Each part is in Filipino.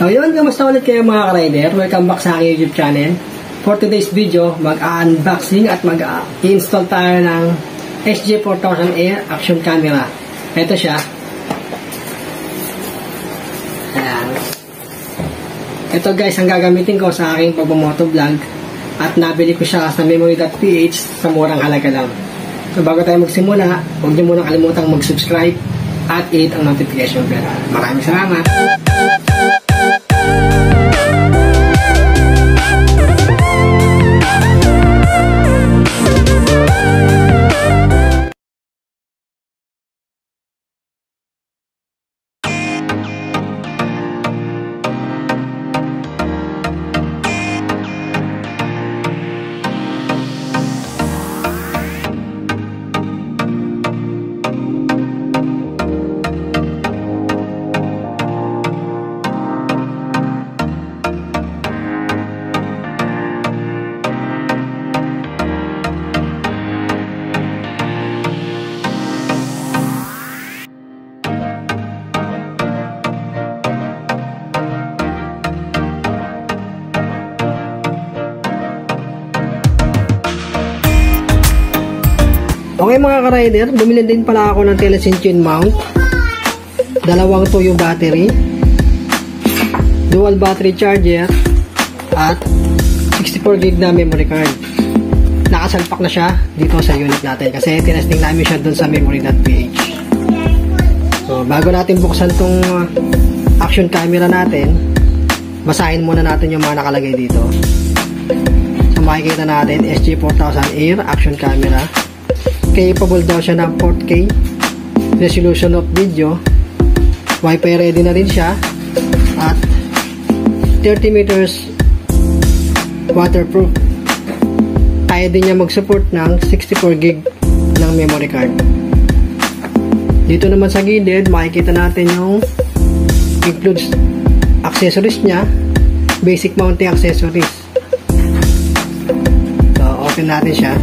So yun, kamusta ulit kayo mga ka-rider? Welcome back sa aking YouTube channel. For today's video, mag-unboxing at mag-install tayo ng SG4000 action camera. Ito siya. Ayan. Ito guys, ang gagamitin ko sa aking pagmamotovlog at nabili ko siya sa memory.ph sa murang halaga lang. So bago tayo magsimula, huwag niyo muna kalimutang mag-subscribe at i-hit ang notification bell. Maraming salamat! Okay mga ka-rider, bumili din pala ako ng Telecentric mount. Dalawang tuyo battery, dual battery charger, at 64GB na memory card. Nakasalpak na siya dito sa unit natin kasi tinesting namin siya dun sa memory.ph. So bago natin buksan tong action camera natin, basahin muna natin yung mga nakalagay dito. So makikita natin SG4000 action camera. Capable daw siya ng 4K resolution of video, Wi-Fi ready na rin siya, at 30 meters waterproof. Kaya din niya mag-support ng 64GB ng memory card. Dito naman sa gilid makikita natin yung includes accessories niya, basic mounting accessories. So open natin siya.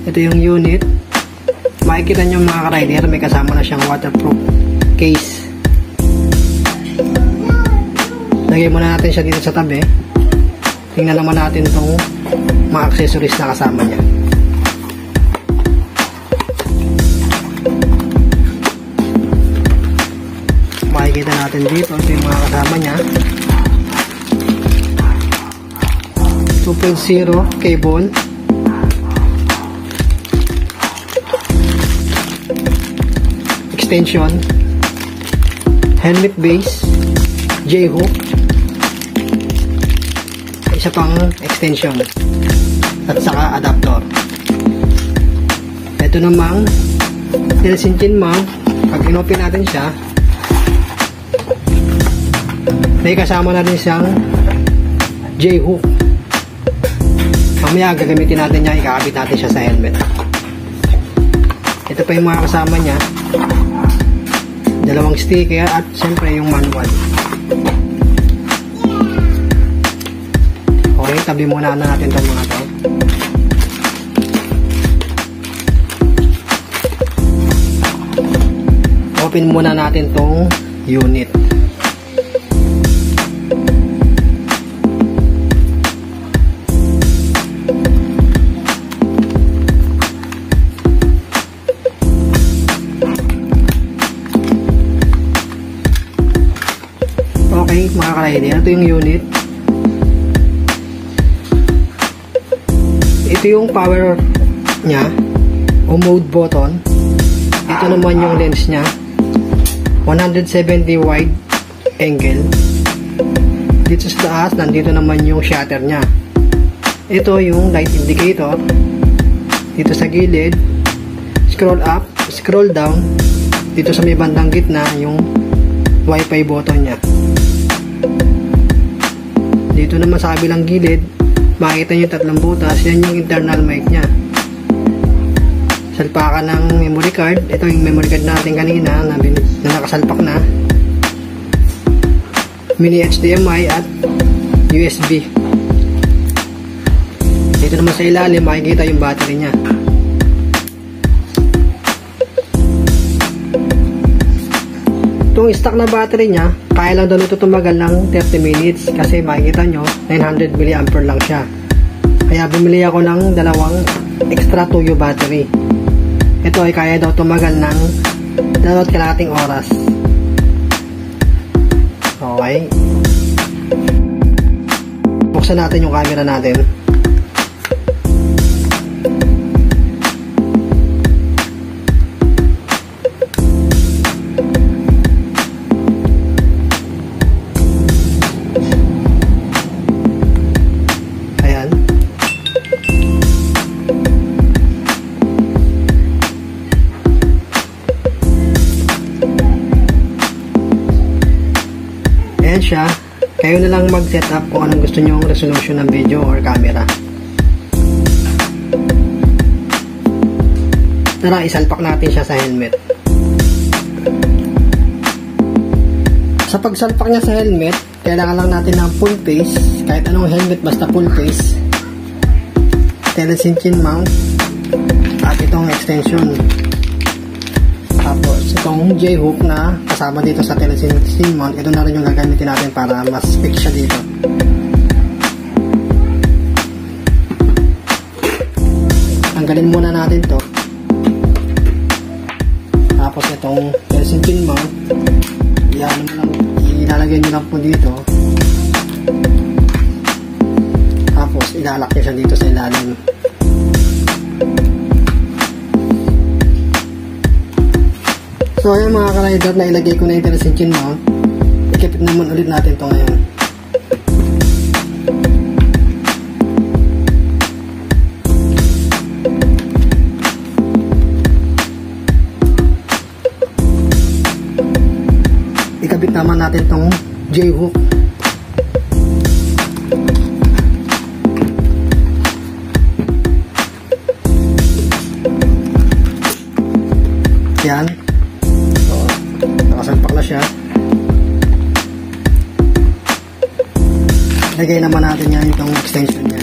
Ito yung unit. Makikita nyo mga ka-rider, may kasama na siyang waterproof case. Lagay muna natin siya dito sa tabi. Tingnan naman natin itong mga accessories na kasama niya. Makikita natin dito, ito yung mga kasama niya. 2.0 cable, extension, helmet base, J-hook, isa pang extension, at saka adapter. Ito namang Telecentric mount. Pag in-open natin siya, may kasama na rin siyang J-hook. Mamaya gagamitin natin niya, ikakabit natin siya sa helmet. Ito pa yung mga kasama niya, dalawang sticker at siyempre yung manual. Okay, tabi muna natin itong mga to. Open muna natin itong unit. Okay mga ka-rider, ito yung unit. Ito yung power nya o mode button. Ito naman yung lens nya, 170 wide angle. Dito sa taas, nandito naman yung shutter nya. Ito yung light indicator. Dito sa gilid, scroll up, scroll down. Dito sa may bandang gitna, yung Wi-Fi button nya. Dito naman sa kabilang gilid, makikita nyo tatlong butas. Yan yung internal mic nya. Salpakan ng memory card. Ito yung memory card natin kanina na nakasalpak na. mini HDMI at USB. Dito naman sa ilalim makikita yung battery niya. Itong stock na battery niya, kaya lang daw ito tumagal ng 30 minutes kasi makikita nyo 900 mAh lang siya. Kaya bumili ako ng dalawang extra tuyo battery. Ito ay kaya daw tumagal ng 2.5 oras. Okay. Buksan natin yung camera natin. Ayan siya. Kayo na lang mag-set up kung anong gusto nyo yung resolution ng video or camera. Tara, isalpak natin siya sa helmet. Sa pagsalpak niya sa helmet, kailangan lang natin ng full face. Kahit anong helmet, basta full face. Telesin mount. At itong extension. Tapos, itong J-hook na kasama dito sa telesin mount, ito na rin yung gagamitin natin para mas fix siya dito. Tanggalin muna natin to. Tapos, itong telesin mount, ilalagay nyo lang po dito. Tapos, ilalak nyo siya dito sa ilalim. So ayan mga ka-rider, na ilagay ko na yung telesin mount. Ikipit naman ulit natin ito ngayon. Ikabit naman natin itong J-hook. Yan. Nakasalpak na siya. Lagay naman natin yan itong extension niya.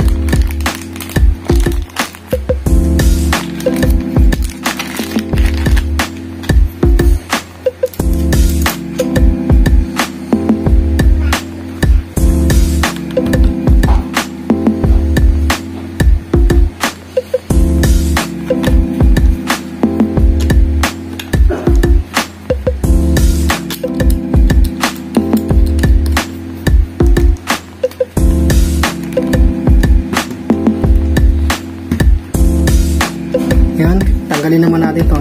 Yan, tanggalin naman natin ito.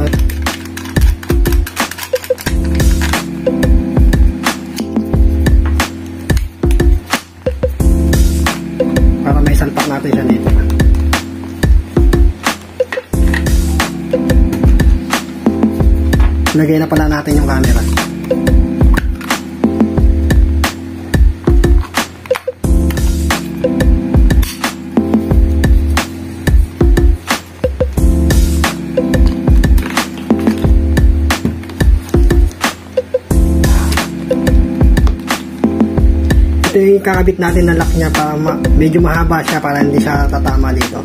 Para may salpak natin siya dito. Lagay na pala natin yung camera. Ito yung kakabit natin na lock niya para medyo mahaba siya para hindi siya tatama dito.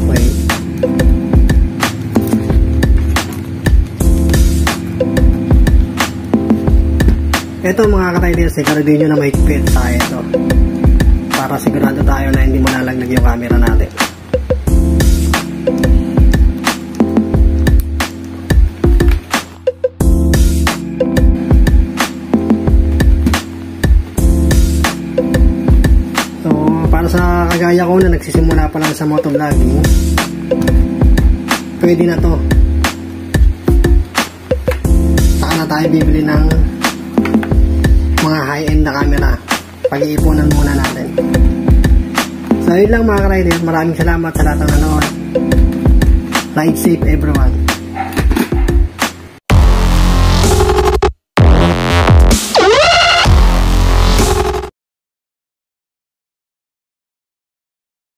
Okay. Ito mga ka-riders, siguraduhin nyo na mahigpit sa ito. Para sigurado tayo na hindi mo nalaglag yung camera natin. So, para sa kagaya ko na nagsisimula pa lang sa motovlogging, pwede na to. Saka na tayo bibili ng mga high-end na camera. Pag-iipunan muna natin. So yun lang mga ka-rider, maraming salamat sa lahat ng nanood. Ride safe everyone.